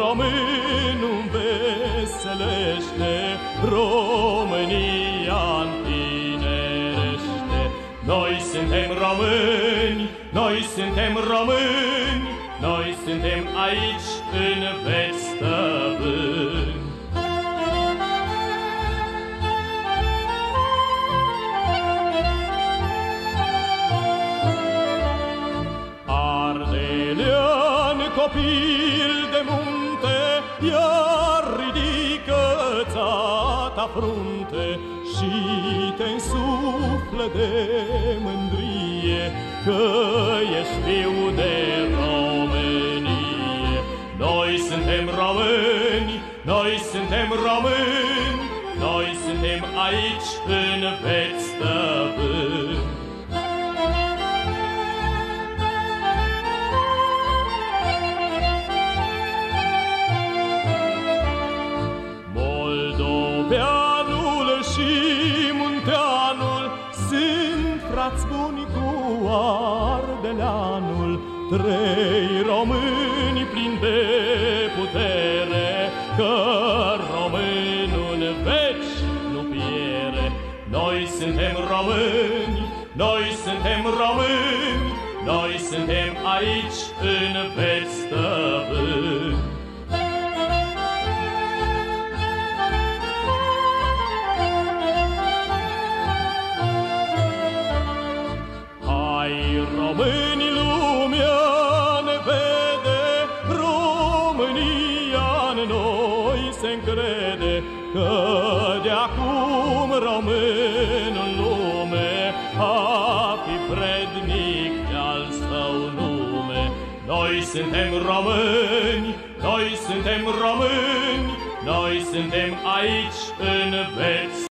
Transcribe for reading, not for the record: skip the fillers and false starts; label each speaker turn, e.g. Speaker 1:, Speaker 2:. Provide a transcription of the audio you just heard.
Speaker 1: român înveselește, România întinerește. Noi suntem români, noi suntem români, noi suntem aici în veci stăpâni. Ardelean copil de munte, iar ridică țata frunte și te însuflă de mândrie că ești fiu de Românie. Noi suntem români, noi suntem români, noi suntem aici în veci stăpâni. Moldoveanul și munteanul sunt frați buni cu ardeleanul, trei români plini de putere, că românul în veci nu piere. Noi suntem români, noi suntem români, noi suntem aici în veci stăpâni. Români, lumea ne vede, România în noi se încrede, că de-acum român în lume a fi vrednic de-al său nume. Noi suntem români, noi suntem români, noi suntem aici în veci.